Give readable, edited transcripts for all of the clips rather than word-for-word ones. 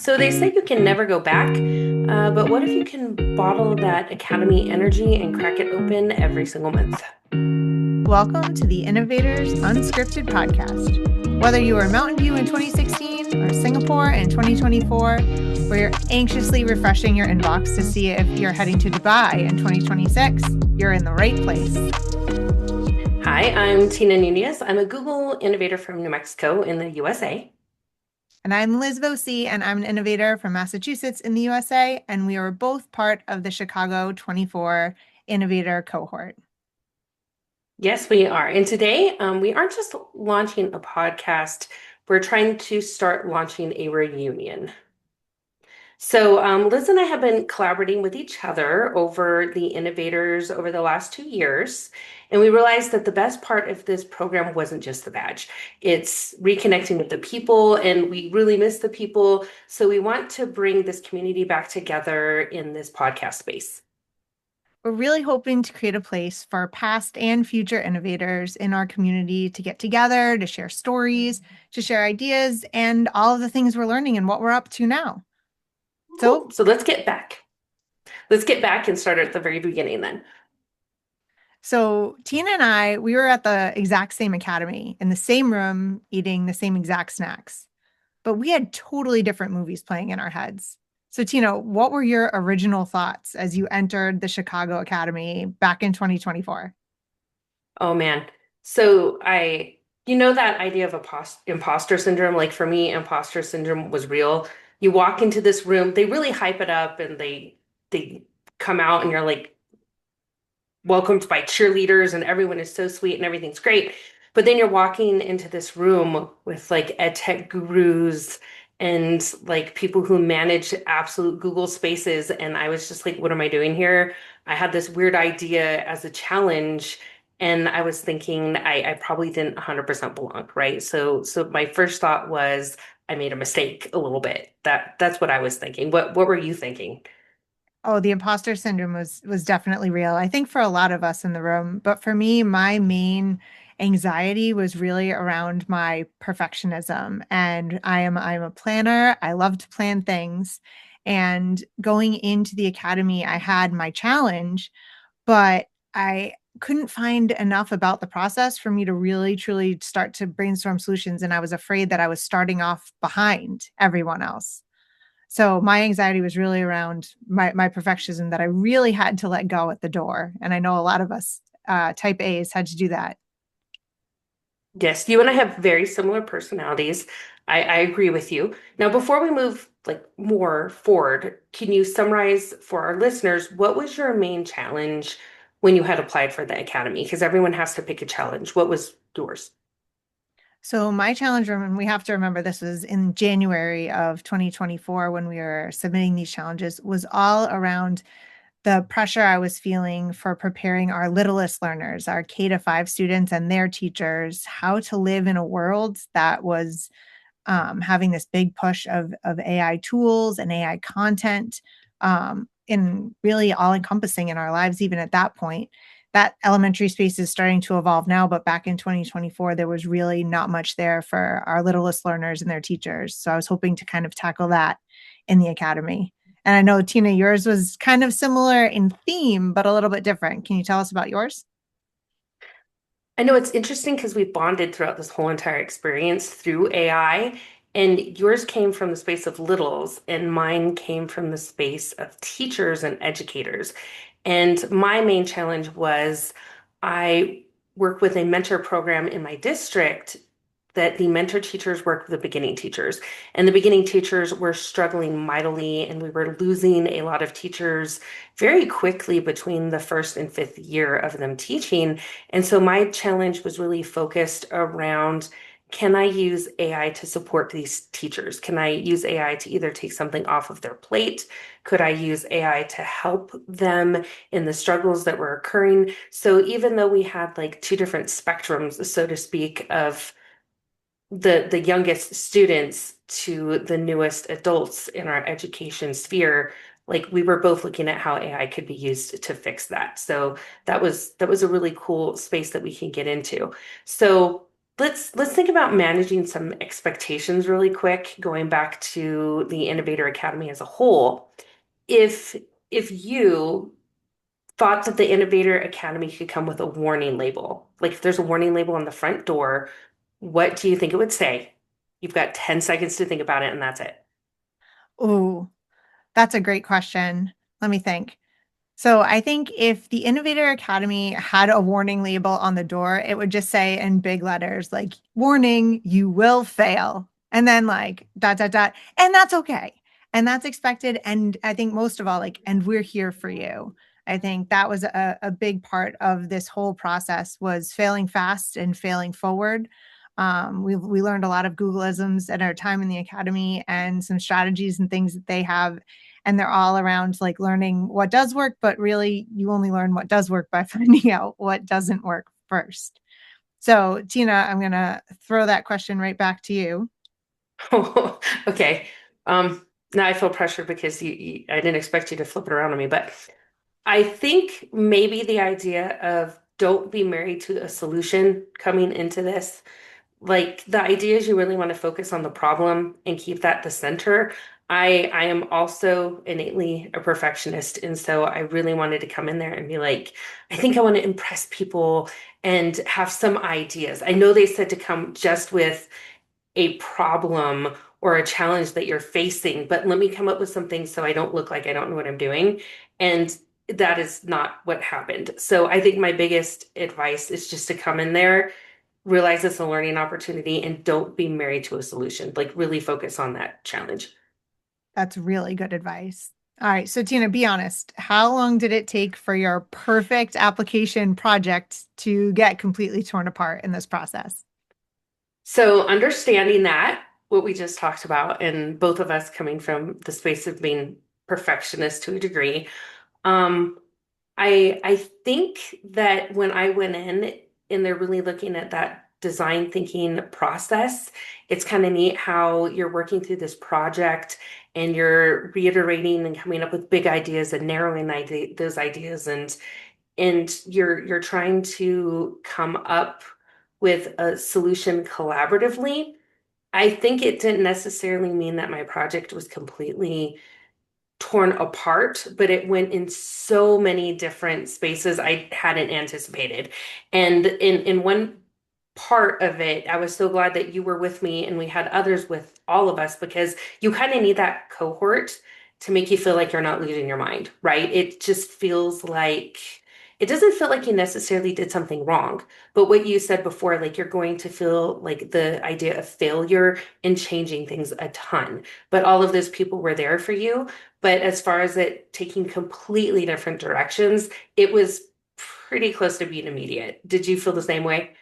So they say you can never go back, but what if you can bottle that Academy energy and crack it open every single month? Welcome to the Innovators Unscripted podcast. Whether you are in Mountain View in 2016 or Singapore in 2024, or you're anxiously refreshing your inbox to see if you're heading to Dubai in 2026, you're in the right place. Hi, I'm Tina Nunez. I'm a Google innovator from New Mexico in the USA. And I'm Liz Voci, and I'm an innovator from Massachusetts in the USA, and we are both part of the Chicago 24 Innovator Cohort. Yes, we are. And today, we aren't just launching a podcast, we're trying to start launching a reunion. So, Liz and I have been collaborating with each other over the innovators over the last 2 years. And we realized that the best part of this program wasn't just the badge, it's reconnecting with the people, and we really miss the people. So, we want to bring this community back together in this podcast space. We're really hoping to create a place for past and future innovators in our community to get together, to share stories, to share ideas, and all of the things we're learning and what we're up to now. Cool. So, So, let's get back. Let's get back and start at the very beginning then. so Tina and I, we were at the exact same academy in the same room, eating the same exact snacks, but we had totally different movies playing in our heads. So, Tina, what were your original thoughts as you entered the Chicago Academy back in 2024? Oh man. So you know that idea of imposter syndrome? Like for me, imposter syndrome was real. You walk into this room, they really hype it up and they come out and you're like welcomed by cheerleaders and everyone is so sweet and everything's great. But then you're walking into this room with like ed tech gurus and like people who manage absolute Google spaces. And I was just like, what am I doing here? I had this weird idea as a challenge. And I was thinking I probably didn't 100% belong, right? So my first thought was I made a mistake a little bit. That's what I was thinking. What were you thinking? Oh, the imposter syndrome was definitely real. I think for a lot of us in the room, but for me, my main anxiety was really around my perfectionism. And I'm a planner. I love to plan things. And going into the academy, I had my challenge, but I couldn't find enough about the process for me to really truly start to brainstorm solutions. And I was afraid that I was starting off behind everyone else. So my anxiety was really around my perfectionism that I really had to let go at the door. And I know a lot of us type A's had to do that. Yes, you and I have very similar personalities. I agree with you. Now, before we move like more forward, can you summarize for our listeners what was your main challenge when you had applied for the academy? Because everyone has to pick a challenge. What was yours? So my challenge, and we have to remember this was in January of 2024 when we were submitting these challenges, was all around the pressure I was feeling for preparing our littlest learners, our K-5 students and their teachers, how to live in a world that was having this big push of AI tools and AI content, in really all encompassing in our lives, even at that point. That elementary space is starting to evolve now, but back in 2024, there was really not much there for our littlest learners and their teachers. So I was hoping to kind of tackle that in the academy. And I know, Tina, yours was kind of similar in theme, but a little bit different. Can you tell us about yours? I know it's interesting because we bonded throughout this whole entire experience through AI, and yours came from the space of littles, and mine came from the space of teachers and educators. And my main challenge was I work with a mentor program in my district that the mentor teachers work with the beginning teachers. And the beginning teachers were struggling mightily, and we were losing a lot of teachers very quickly between the first and fifth year of them teaching. And so my challenge was really focused around, can I use AI to support these teachers? Can I use AI to either take something off of their plate? Could I use AI to help them in the struggles that were occurring? So even though we had like two different spectrums, so to speak, of the youngest students to the newest adults in our education sphere, like we were both looking at how AI could be used to fix that. So that was a really cool space that we can get into. So let's think about managing some expectations really quick, going back to the Innovator Academy as a whole. If if you thought that the Innovator Academy could come with a warning label, like if there's a warning label on the front door, what do you think it would say? You've got 10 seconds to think about it, and that's it. Ooh, that's a great question. Let me think. So I think if the Innovator Academy had a warning label on the door, it would just say in big letters, like, warning, you will fail. And then like dot, dot, dot. And that's okay. And that's expected. And I think most of all, like, and we're here for you. I think that was a big part of this whole process was failing fast and failing forward. We learned a lot of Googleisms at our time in the academy and some strategies and things that they have, and they're all around like learning what does work, but really you only learn what does work by finding out what doesn't work first. So, Tina, I'm going to throw that question right back to you. Okay. Now I feel pressure because I didn't expect you to flip it around on me, but I think maybe the idea of don't be married to a solution coming into this. Like the idea is you really want to focus on the problem and keep that the center. I am also innately a perfectionist, and so I really wanted to come in there and be like, I think I want to impress people and have some ideas. I know they said to come just with a problem or a challenge that you're facing, but let me come up with something so I don't look like I don't know what I'm doing. And that is not what happened. So I think my biggest advice is just to come in there, realize it's a learning opportunity, and don't be married to a solution. Like really focus on that challenge. That's really good advice. All right. So, Tina, be honest. How long did it take for your perfect application project to get completely torn apart in this process? So understanding that, what we just talked about, and both of us coming from the space of being perfectionists to a degree, um, I think that when I went in and they're really looking at that design thinking process, it's kind of neat how you're working through this project and you're reiterating and coming up with big ideas and narrowing those ideas, and you're trying to come up with a solution collaboratively. I think it didn't necessarily mean that my project was completely torn apart, but it went in so many different spaces I hadn't anticipated. And in one part of it, I was so glad that you were with me and we had others with all of us because you kind of need that cohort to make you feel like you're not losing your mind, right? It just feels like it doesn't feel like you necessarily did something wrong, but what you said before, like you're going to feel like the idea of failure and changing things a ton. But all of those people were there for you. But as far as it taking completely different directions, it was pretty close to being immediate. Did you feel the same way?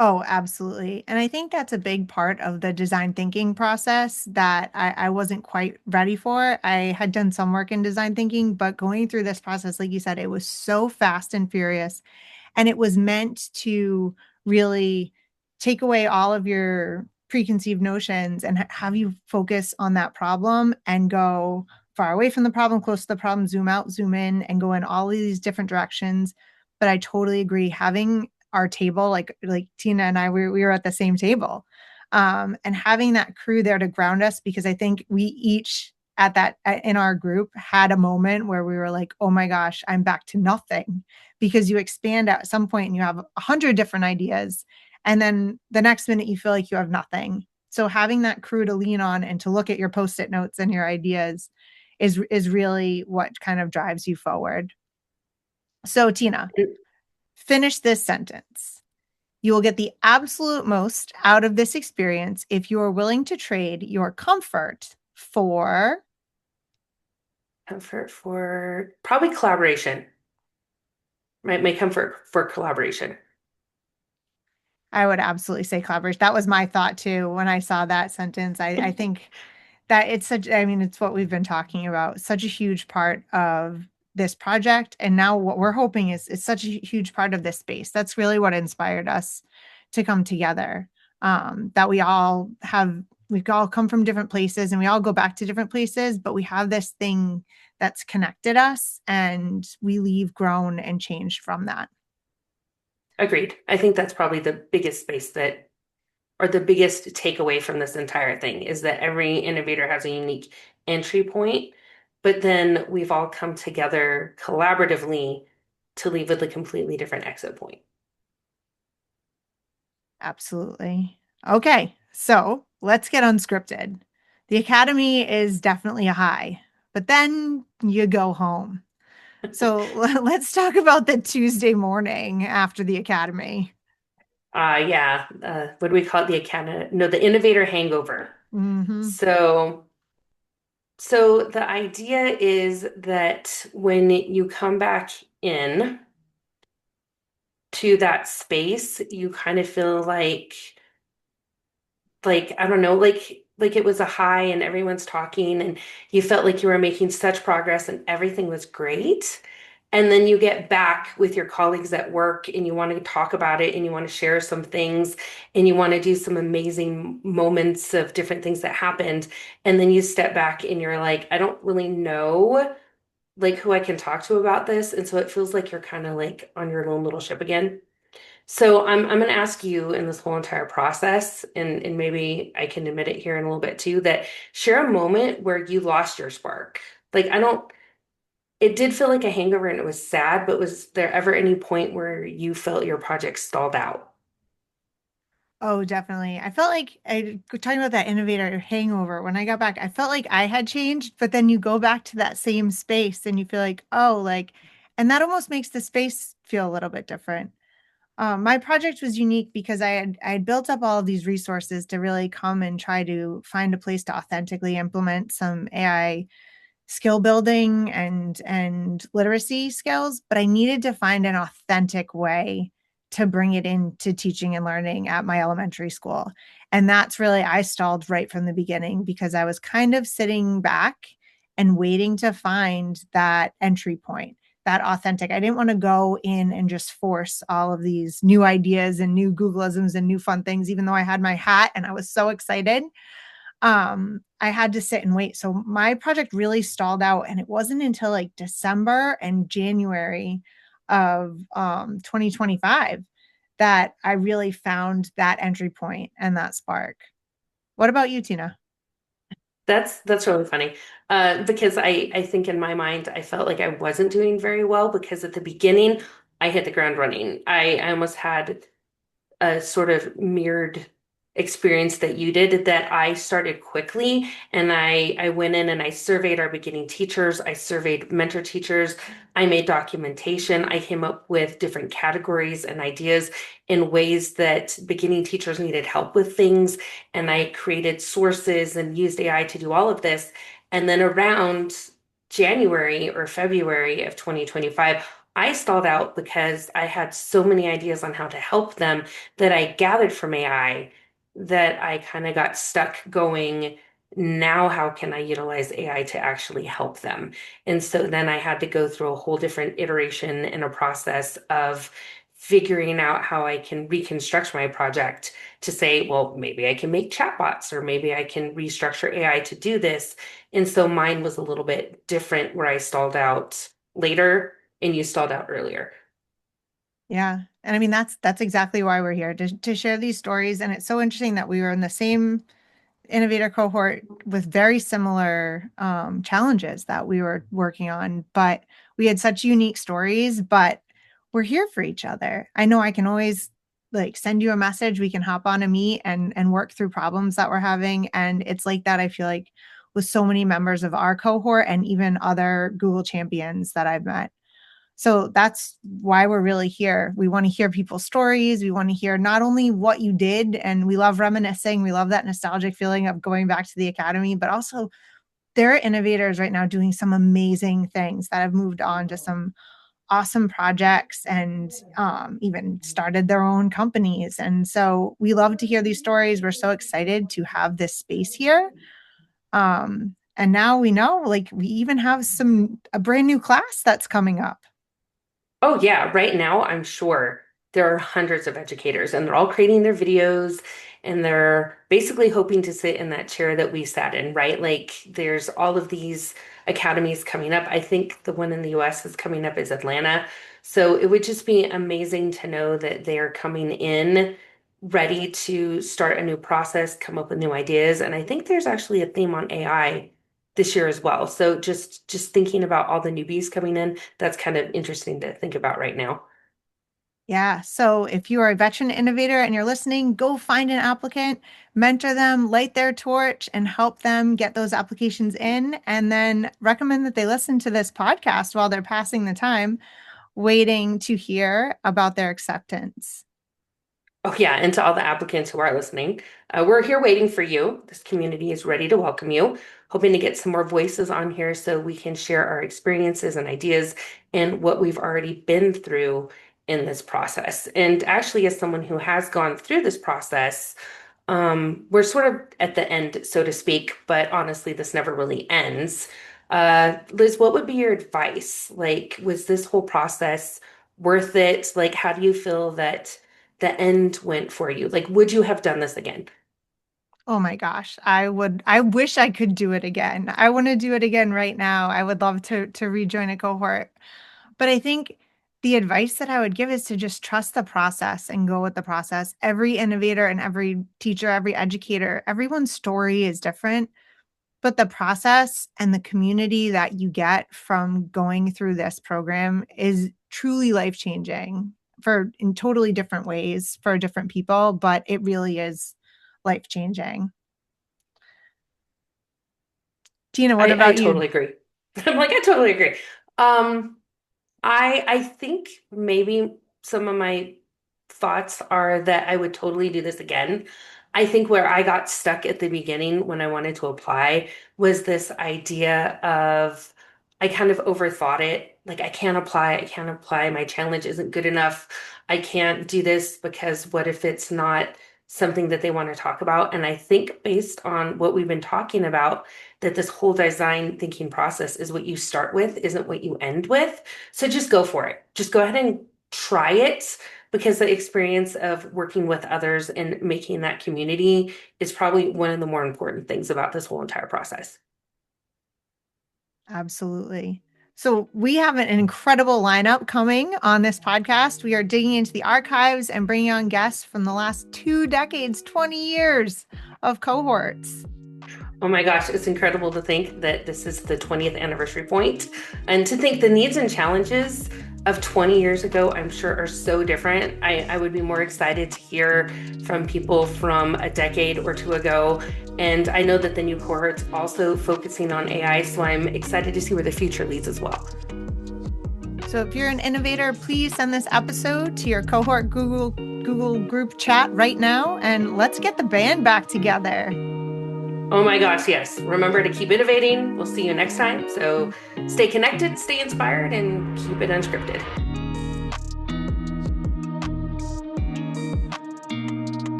Oh, absolutely. And I think that's a big part of the design thinking process that I wasn't quite ready for. I had done some work in design thinking, but going through this process, like you said, it was so fast and furious. And it was meant to really take away all of your preconceived notions and have you focus on that problem and go far away from the problem, close to the problem, zoom out, zoom in, and go in all of these different directions. But I totally agree. Having our table, like Tina and I, we were at the same table, and having that crew there to ground us, because I think we each at that in our group had a moment where we were like, oh my gosh, I'm back to nothing, because you expand at some point and you have 100 different ideas, and then the next minute you feel like you have nothing. So having that crew to lean on and to look at your post-it notes and your ideas is really what kind of drives you forward. So, Tina, finish this sentence. You will get the absolute most out of this experience if you are willing to trade your comfort for. Comfort for probably collaboration. My comfort for collaboration. I would absolutely say collaboration. That was my thought too when I saw that sentence. I think that it's such, I mean, it's what we've been talking about, such a huge part of this project. And now what we're hoping is it's such a huge part of this space. That's really what inspired us to come together. That we've all come from different places and we all go back to different places, but we have this thing that's connected us and we leave grown and changed from that. Agreed. I think that's probably the biggest space that, or the biggest takeaway from this entire thing is that every innovator has a unique entry point, but then we've all come together collaboratively to leave with a completely different exit point. Absolutely. Okay, so let's get unscripted. The Academy is definitely a high, but then you go home. So let's talk about the Tuesday morning after the Academy. Yeah, what do we call it? The Academy? No, the Innovator Hangover. Hmm. So, so the idea is that when you come back in to that space, you kind of feel like I don't know, like it was a high and everyone's talking and you felt like you were making such progress and everything was great. And then you get back with your colleagues at work and you want to talk about it and you want to share some things and you want to do some amazing moments of different things that happened. And then you step back and you're like, I don't really know like who I can talk to about this. And so it feels like you're kind of like on your own little ship again. So I'm going to ask you in this whole entire process, and maybe I can admit it here in a little bit too, that share a moment where you lost your spark. Like I don't, it did feel like a hangover and it was sad, but was there ever any point where you felt your project stalled out? Oh, definitely. I felt like talking about that innovator hangover. When I got back, I felt like I had changed, but then you go back to that same space and you feel like, oh, like, and that almost makes the space feel a little bit different. My project was unique because I had built up all of these resources to really come and try to find a place to authentically implement some AI skill building and literacy skills, but I needed to find an authentic way to bring it into teaching and learning at my elementary school. And that's really, I stalled right from the beginning because I was kind of sitting back and waiting to find that entry point, that authentic. I didn't want to go in and just force all of these new ideas and new Googleisms and new fun things, even though I had my hat and I was so excited. I had to sit and wait. So my project really stalled out, and it wasn't until like December and January of 2025 that I really found that entry point and that spark. What about you, Tina? That's really funny. Because I think in my mind I felt like I wasn't doing very well because at the beginning I hit the ground running. I almost had a sort of mirrored experience that you did that I started quickly and I went in and I surveyed our beginning teachers, I surveyed mentor teachers, I made documentation, I came up with different categories and ideas in ways that beginning teachers needed help with things and I created sources and used AI to do all of this. And then around January or February of 2025, I stalled out because I had so many ideas on how to help them that I gathered from AI that I kind of got stuck going, now how can I utilize AI to actually help them? And so then I had to go through a whole different iteration and a process of figuring out how I can reconstruct my project to say, well, maybe I can make chatbots or maybe I can restructure AI to do this. And so mine was a little bit different where I stalled out later and you stalled out earlier. Yeah. And I mean that's exactly why we're here to share these stories. And it's so interesting that we were in the same innovator cohort with very similar challenges that we were working on, but we had such unique stories, but we're here for each other. I know I can always like send you a message. We can hop on a meet and work through problems that we're having. And it's like that, I feel like, with so many members of our cohort and even other Google champions that I've met. So that's why we're really here. We want to hear people's stories. We want to hear not only what you did, and we love reminiscing, we love that nostalgic feeling of going back to the academy, but also there are innovators right now doing some amazing things that have moved on to some awesome projects and even started their own companies. And so we love to hear these stories. We're so excited to have this space here. And now we know, like, we even have a brand new class that's coming up. Oh, yeah. Right now, I'm sure there are hundreds of educators and they're all creating their videos and they're basically hoping to sit in that chair that we sat in, right? Like there's all of these academies coming up. I think the one in the US is coming up is Atlanta. So it would just be amazing to know that they're coming in ready to start a new process, come up with new ideas. And I think there's actually a theme on AI this year as well. So just thinking about all the newbies coming in, that's kind of interesting to think about right now. Yeah. So if you are a veteran innovator and you're listening, go find an applicant, mentor them, light their torch, and help them get those applications in. And then recommend that they listen to this podcast while they're passing the time, waiting to hear about their acceptance. Oh, yeah. And to all the applicants who are listening, we're here waiting for you. This community is ready to welcome you, hoping to get some more voices on here so we can share our experiences and ideas and what we've already been through in this process. And actually, as someone who has gone through this process, we're sort of at the end, so to speak, but honestly, this never really ends. Liz, what would be your advice? Like, was this whole process worth it? Like, how do you feel that the end went for you? Like, would you have done this again? Oh my gosh, I wish I could do it again. I want to do it again right now. I would love to rejoin a cohort. But I think the advice that I would give is to just trust the process and go with the process. Every innovator and every teacher, every educator, everyone's story is different, but the process and the community that you get from going through this program is truly life-changing for in totally different ways for different people, but it really is life-changing. Tina, what I about you? totally agree. I'm like, I totally agree. Um, I think maybe some of my thoughts are that I would totally do this again. I think where I got stuck at the beginning when I wanted to apply was this idea of I kind of overthought it. Like I can't apply, my challenge isn't good enough. I can't do this because what if it's not something that they want to talk about? And I think based on what we've been talking about, that this whole design thinking process is what you start with, isn't what you end with. So just go for it. Just go ahead and try it because the experience of working with others and making that community is probably one of the more important things about this whole entire process. Absolutely. So, we have an incredible lineup coming on this podcast. We are digging into the archives and bringing on guests from the last 2 decades, 20 years of cohorts. Oh my gosh, it's incredible to think that this is the 20th anniversary point, and to think the needs and challenges of 20 years ago, I'm sure are so different. I would be more excited to hear from people from a decade or two ago. And I know that the new cohort's also focusing on AI, so I'm excited to see where the future leads as well. So, if you're an innovator, please send this episode to your cohort Google group chat right now and let's get the band back together. Oh my gosh, yes. Remember to keep innovating. We'll see you next time. So stay connected, stay inspired, and keep it unscripted.